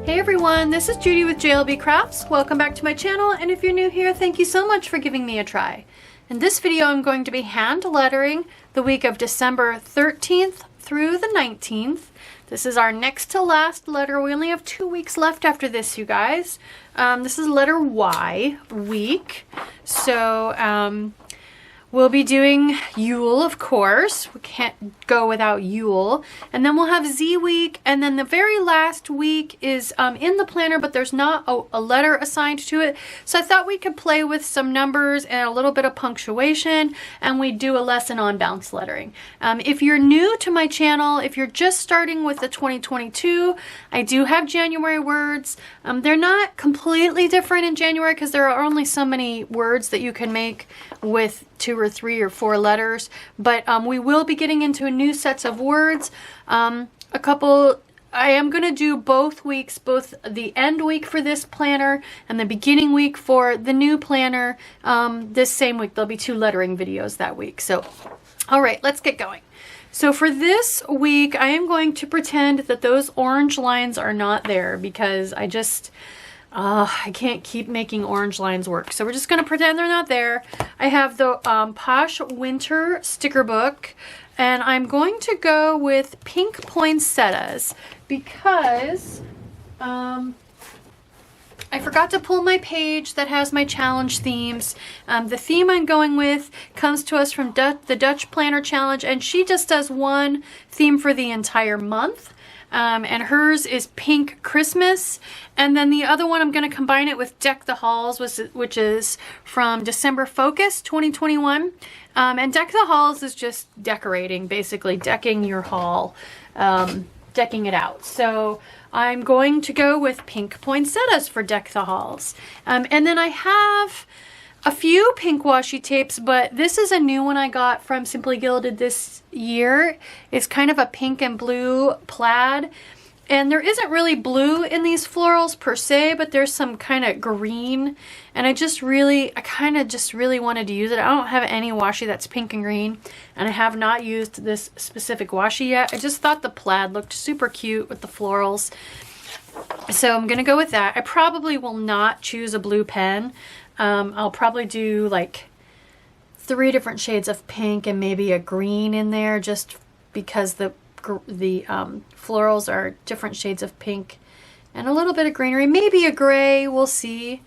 Hey everyone, this is Judi with JLBCrafts. Welcome back to my channel, and if you're new here, thank you so much for giving me a try. In this video, I'm going to be hand lettering the week of December 13th through the 19th. This is our next to last letter. We only have 2 weeks left after this, you guys. This is letter Y week. So, we'll be doing Yule, of course. We can't go without Yule. And then we'll have Z week. And then the very last week is in the planner, but there's not a letter assigned to it. So I thought we could play with some numbers and a little bit of punctuation. And we do a lesson on bounce lettering. If you're new to my channel, if you're just starting with the 2022, I do have January words. They're not completely different in January because there are only so many words that you can make with 2 or 3 or 4 letters, but we will be getting into new sets of words. I am going to do both weeks, both the end week for this planner and the beginning week for the new planner. This same week, there'll be 2 lettering videos that week. So, all right, let's get going. So for this week, I am going to pretend that those orange lines are not there because I can't keep making orange lines work. So we're just going to pretend they're not there. I have the Posh Winter sticker book, and I'm going to go with pink poinsettias because I forgot to pull my page that has my challenge themes. The theme I'm going with comes to us from the Dutch Planner Challenge, and she just does one theme for the entire month. And hers is Pink Christmas, and then the other one I'm going to combine it with Deck the Halls, which is from December Focus 2021. And Deck the Halls is just decorating, basically decking your hall, decking it out. So I'm going to go with pink poinsettias for Deck the Halls. And then I have a few pink washi tapes, but this is a new one I got from Simply Gilded this year. It's kind of a pink and blue plaid. And there isn't really blue in these florals per se, but there's some kind of green. And I kind of just really wanted to use it. I don't have any washi that's pink and green, and I have not used this specific washi yet. I just thought the plaid looked super cute with the florals. So I'm going to go with that. I probably will not choose a blue pen. I'll probably do like 3 different shades of pink and maybe a green in there, just because the florals are different shades of pink and a little bit of greenery, maybe a gray, we'll see.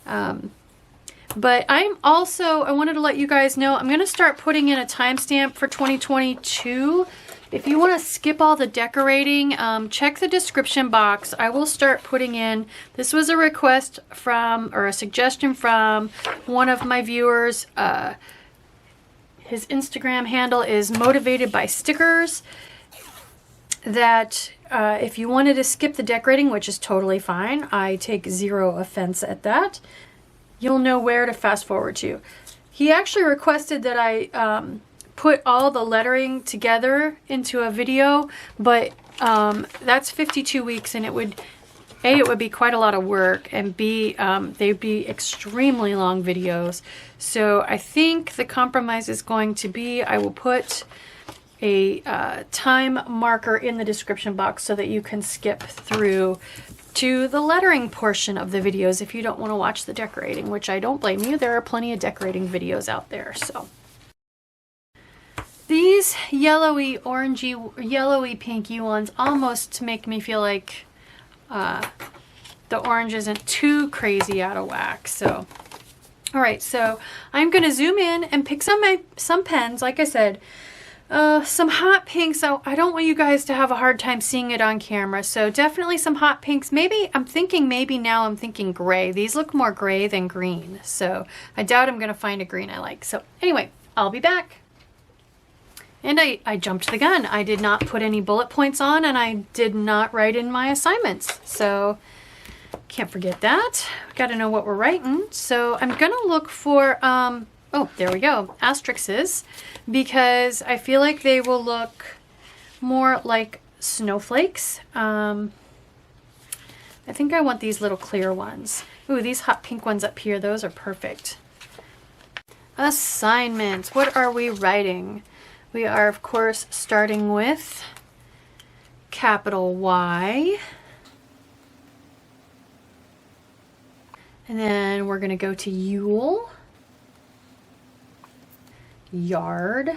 But I wanted to let you guys know, I'm going to start putting in a timestamp for 2022. If you want to skip all the decorating, check the description box. I will start putting in, this was a request from, or a suggestion from one of my viewers. His Instagram handle is Motivated by Stickers. That if you wanted to skip the decorating, which is totally fine, I take 0 offense at that, you'll know where to fast forward to. He actually requested that I put all the lettering together into a video, but that's 52 weeks, and it would be quite a lot of work, and B, they'd be extremely long videos. So I think the compromise is going to be, I will put a time marker in the description box so that you can skip through to the lettering portion of the videos if you don't want to watch the decorating, which I don't blame you. There are plenty of decorating videos out there. So these yellowy, orangey, yellowy, pinky ones almost make me feel like the orange isn't too crazy out of whack. So, all right, so I'm going to zoom in and pick some pens, like I said. Some hot pinks. So I don't want you guys to have a hard time seeing it on camera. So definitely some hot pinks. Maybe I'm thinking gray. These look more gray than green. So I doubt I'm going to find a green I like. So anyway, I'll be back. And I jumped the gun. I did not put any bullet points on, and I did not write in my assignments. So can't forget that. Got to know what we're writing. So I'm going to look for, oh, there we go, asterisks, because I feel like they will look more like snowflakes. I think I want these little clear ones. Ooh, these hot pink ones up here, those are perfect. Assignments. What are we writing? We are, of course, starting with capital Y. And then we're gonna go to Yule, Yard.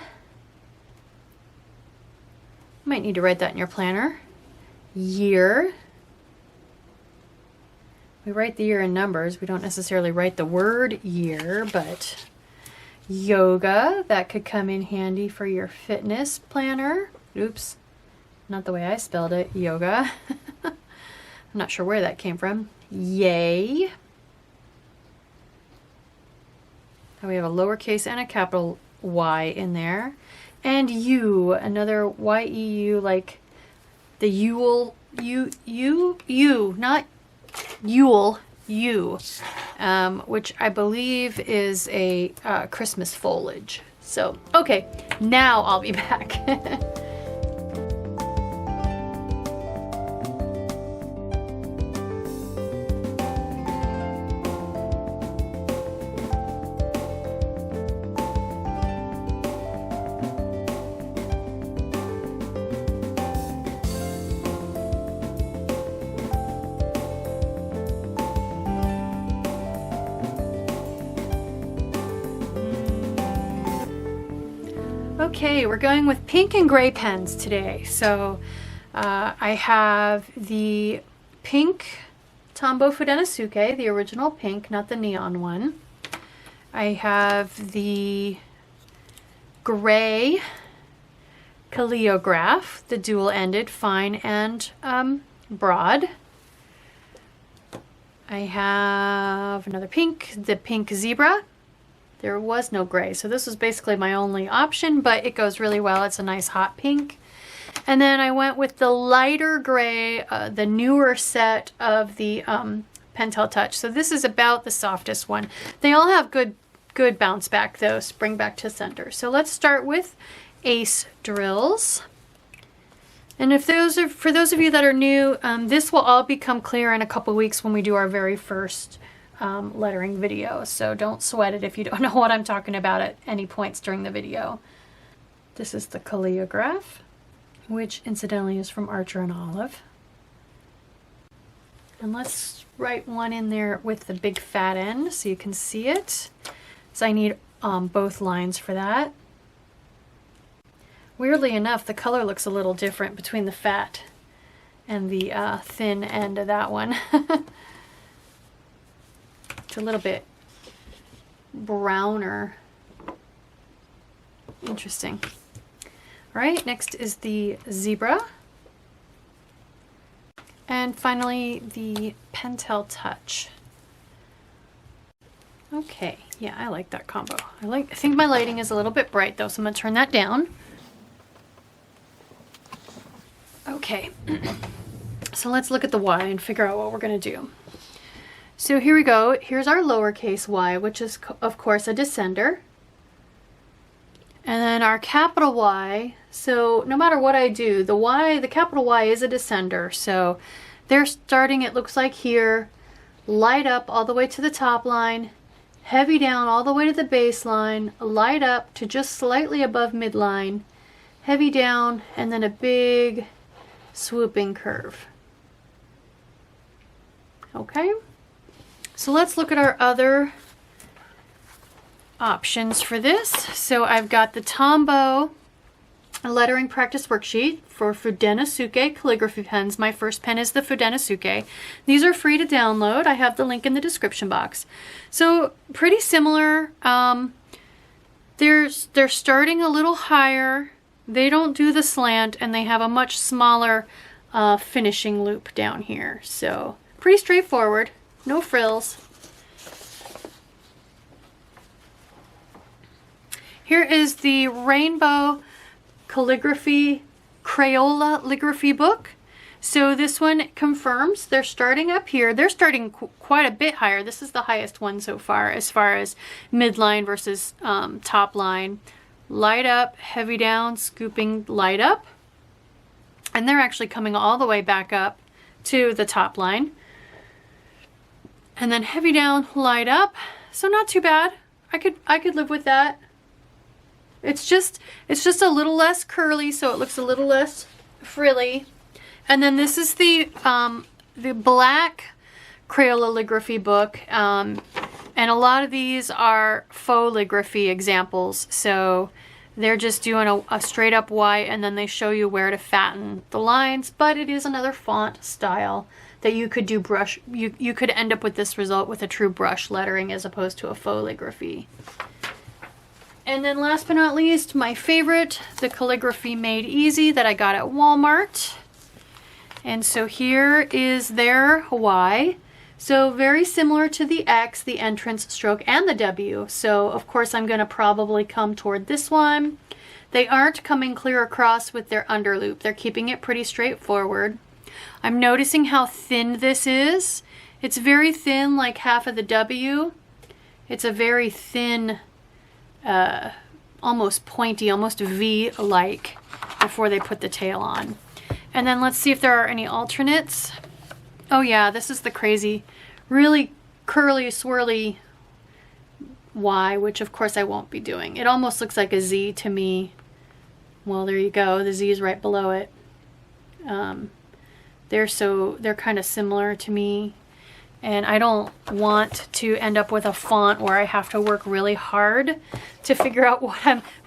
Might need to write that in your planner. Year. We write the year in numbers. We don't necessarily write the word year, but yoga, that could come in handy for your fitness planner. Oops, not the way I spelled it, yoga. I'm not sure where that came from. Yay. We have a lowercase and a capital Y in there. And U, another Y-E-U, like the Yule, not Yule, U, which I believe is a Christmas foliage. So, okay, now I'll be back. Okay, we're going with pink and gray pens today. So I have the pink Tombow Fudenosuke, the original pink, not the neon one. I have the gray Calliograph, the dual-ended, fine and broad. I have another pink, the pink zebra. There was no gray, so this was basically my only option, but it goes really well. It's a nice hot pink. And then I went with the lighter gray, the newer set of the Pentel Touch. So this is about the softest one. They all have good bounce back though, spring back to center. So let's start with Ace Drills. And if for those of you that are new, this will all become clear in a couple weeks when we do our very first lettering video, so don't sweat it if you don't know what I'm talking about at any points during the video. This is the Calliograph, which incidentally is from Archer and Olive. And let's write one in there with the big fat end so you can see it. So I need both lines for that. Weirdly enough, the color looks a little different between the fat and the thin end of that one. It's a little bit browner. Interesting. All right, next is the zebra. And finally, the Pentel Touch. Okay, yeah, I like that combo. I think my lighting is a little bit bright though, so I'm gonna turn that down. Okay, so let's look at the Y and figure out what we're gonna do. So here we go. Here's our lowercase y, which is of course a descender. And then our capital Y, so no matter what I do, the capital Y is a descender. So they're starting, it looks like here, light up all the way to the top line, heavy down all the way to the baseline, light up to just slightly above midline, heavy down, and then a big swooping curve. Okay? So let's look at our other options for this. So I've got the Tombow lettering practice worksheet for Fudenosuke calligraphy pens. My first pen is the Fudenosuke. These are free to download. I have the link in the description box. So pretty similar. They're starting a little higher. They don't do the slant, and they have a much smaller finishing loop down here. So pretty straightforward. No frills. Here is the Rainbow Calligraphy Crayoligraphy book. So this one confirms they're starting up here. They're starting quite a bit higher. This is the highest one so far as midline versus top line. Light up, heavy down, scooping, light up. And they're actually coming all the way back up to the top line. And then heavy down, light up. So not too bad. I could live with that. It's just a little less curly, so it looks a little less frilly. And then this is the black Crayoligraphy book. And a lot of these are faux ligraphy examples. So they're just doing a straight up white, and then they show you where to fatten the lines. But it is another font style that you could do brush. You could end up with this result with a true brush lettering as opposed to a faux ligraphy. And then last but not least, my favorite, the Calligraphy Made Easy that I got at Walmart. And so here is their Y. So very similar to the X, the entrance stroke, and the W. So of course I'm going to probably come toward this one. They aren't coming clear across with their underloop. They're keeping it pretty straightforward. I'm noticing how thin this is. It's very thin, like half of the W. It's a very thin, almost pointy, almost V-like before they put the tail on. And then let's see if there are any alternates. Oh yeah, this is the crazy, really curly, swirly Y, which of course I won't be doing. It almost looks like a Z to me. Well, there you go. The Z is right below it. They're kind of similar to me. And I don't want to end up with a font where I have to work really hard to figure out where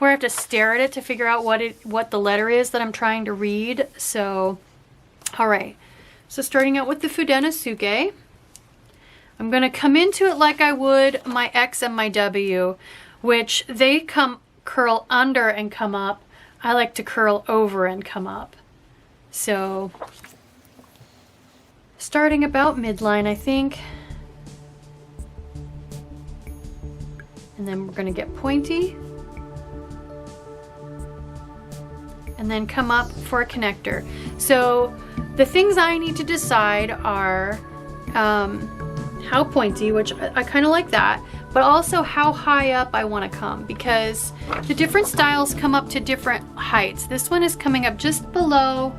I have to stare at it to figure out what the letter is that I'm trying to read. So, all right. So starting out with the Fudenosuke, I'm going to come into it like I would my X and my W, which they curl under and come up. I like to curl over and come up. So starting about midline, I think. And then we're going to get pointy. And then come up for a connector. So the things I need to decide are how pointy, which I kind of like that, but also how high up I want to come, because the different styles come up to different heights. This one is coming up just above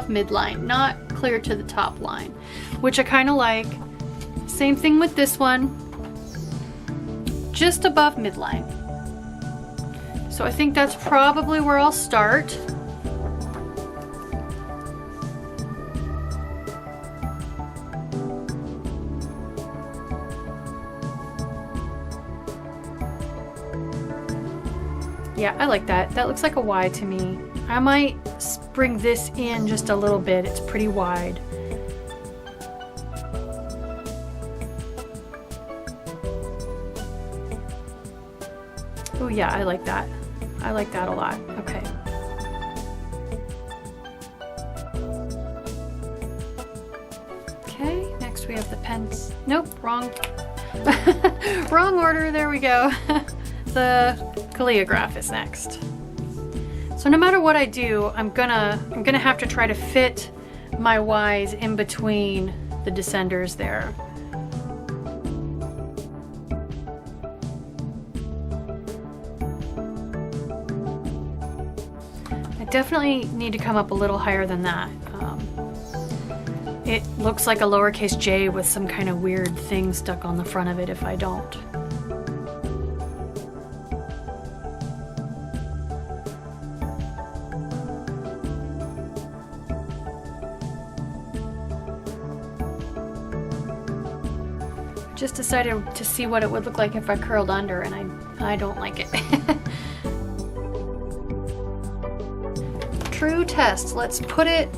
midline, not clear to the top line, which I kind of like. Same thing with this one, just above midline. So I think that's probably where I'll start. Yeah, I like that. That looks like a Y to me. I might bring this in just a little bit. It's pretty wide. Oh yeah, I like that. I like that a lot. Okay. Okay, next we have the pens. Nope, wrong. Wrong order, there we go. The Calliograph is next. So no matter what I do, I'm gonna have to try to fit my Y's in between the descenders there. I definitely need to come up a little higher than that. It looks like a lowercase j with some kind of weird thing stuck on the front of it if I don't. Just decided to see what it would look like if I curled under, and I don't like it. True test. Let's put it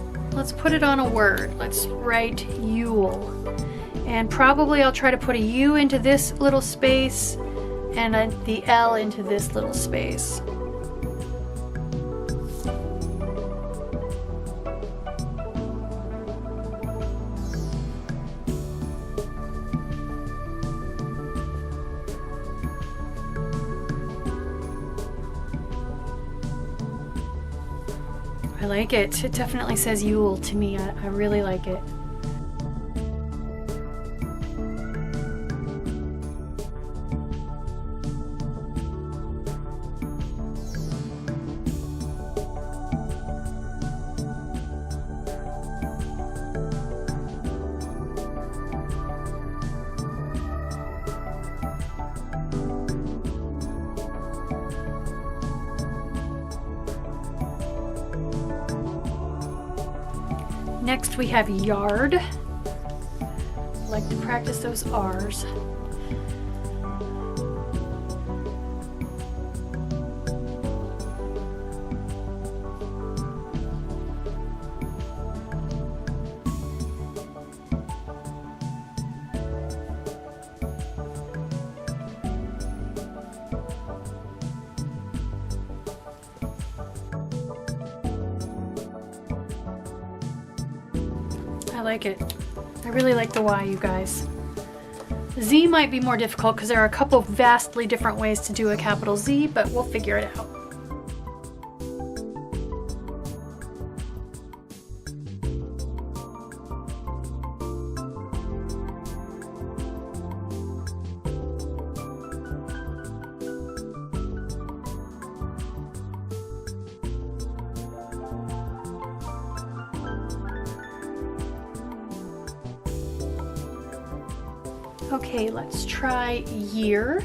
on a word. Let's write Yule. And probably I'll try to put a U into this little space and the L into this little space. I like it. It definitely says Yule to me. I really like it. Next we have yard. like to practice those R's. I like it. I really like the Y, you guys. Z might be more difficult because there are a couple vastly different ways to do a capital Z, but we'll figure it out. Okay, let's try year.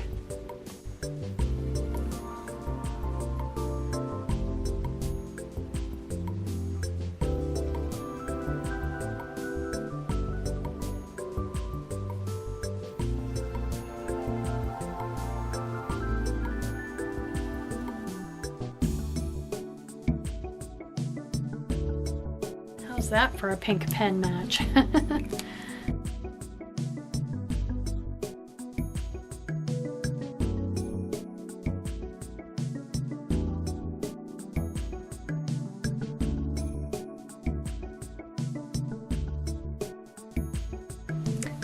How's that for a pink pen match?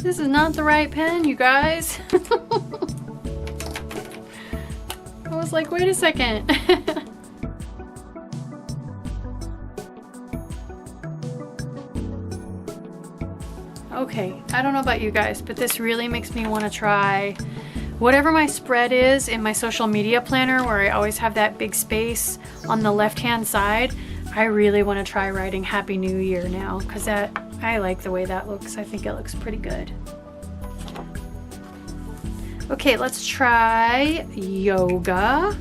This is not the right pen, you guys. I was like, wait a second. Okay, I don't know about you guys, but this really makes me want to try whatever my spread is in my social media planner, where I always have that big space on the left-hand side. I really want to try writing Happy New Year now, because I like the way that looks. I think it looks pretty good. Okay, let's try yoga.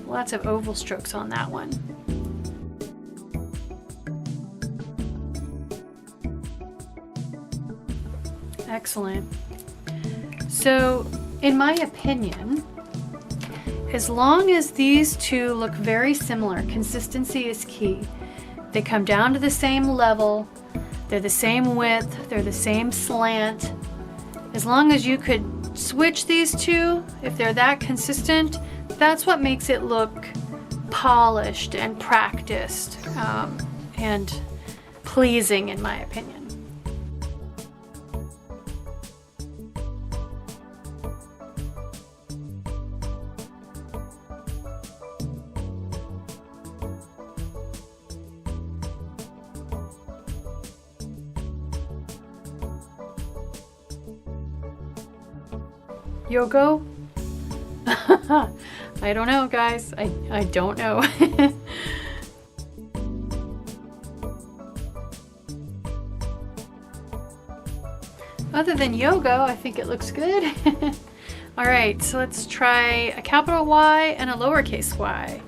Lots of oval strokes on that one. Excellent. So, in my opinion, as long as these two look very similar, consistency is key. They come down to the same level, they're the same width, they're the same slant. As long as you could switch these two, if they're that consistent, that's what makes it look polished and practiced and pleasing, in my opinion. Yogo? I don't know, guys. I don't know. Other than yoga, I think it looks good. All right, so let's try a capital Y and a lowercase y.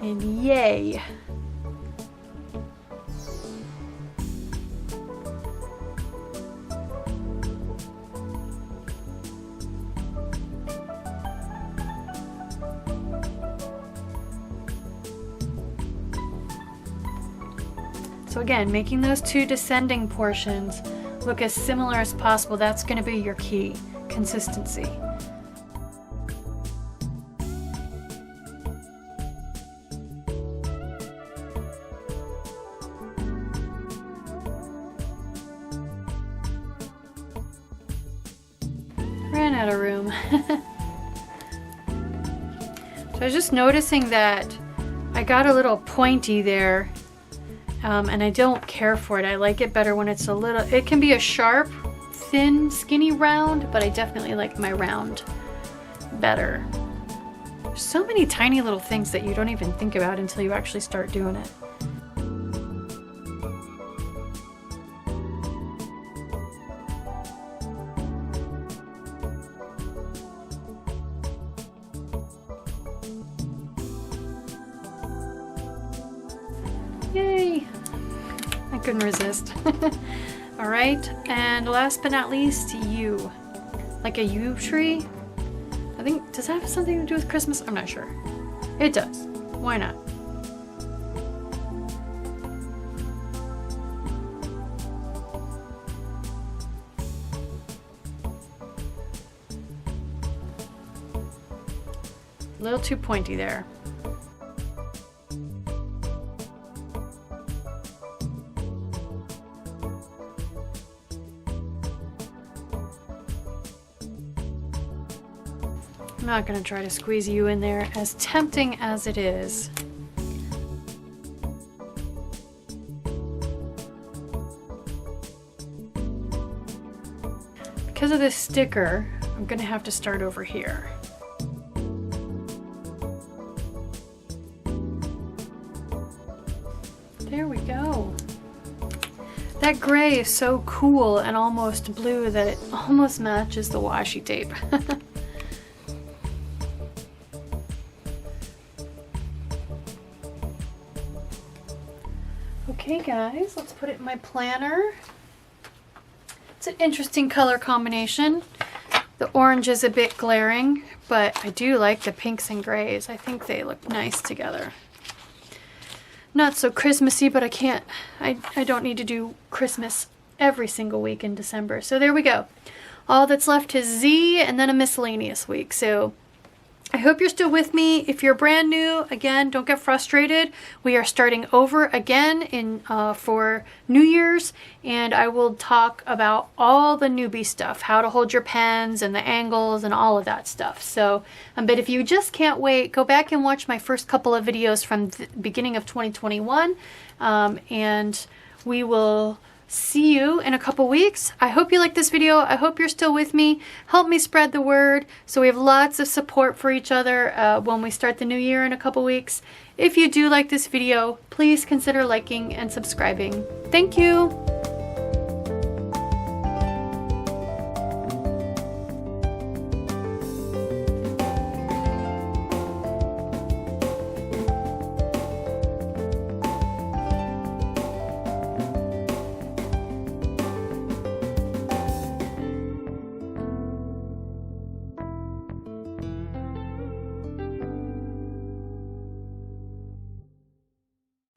And yay. So again, making those two descending portions look as similar as possible. That's going to be your key, consistency. Ran out of room. So I was just noticing that I got a little pointy there. And I don't care for it. I like it better when it's a little, it can be a sharp, thin, skinny round, but I definitely like my round better. There's so many tiny little things that you don't even think about until you actually start doing it. Yay! I couldn't resist. All right, and last but not least, yew. Like a yew tree? I think, does that have something to do with Christmas? I'm not sure. It does. Why not? A little too pointy there. I'm not going to try to squeeze you in there, as tempting as it is. Because of this sticker, I'm going to have to start over here. There we go. That gray is so cool and almost blue that it almost matches the washi tape. Okay guys, let's put it in my planner. It's an interesting color combination. The orange is a bit glaring, but I do like the pinks and grays. I think they look nice together. Not so Christmassy, but I don't need to do Christmas every single week in December. So there we go. All that's left is Z and then a miscellaneous week. So I hope you're still with me. If you're brand new, again, don't get frustrated. We are starting over again for New Year's, and I will talk about all the newbie stuff, how to hold your pens and the angles and all of that stuff. So, but if you just can't wait, go back and watch my first couple of videos from the beginning of 2021, and we will see you in a couple weeks. I hope you like this video. I hope you're still with me. Help me spread the word so we have lots of support for each other when we start the new year in a couple weeks. If you do like this video, please consider liking and subscribing. Thank you.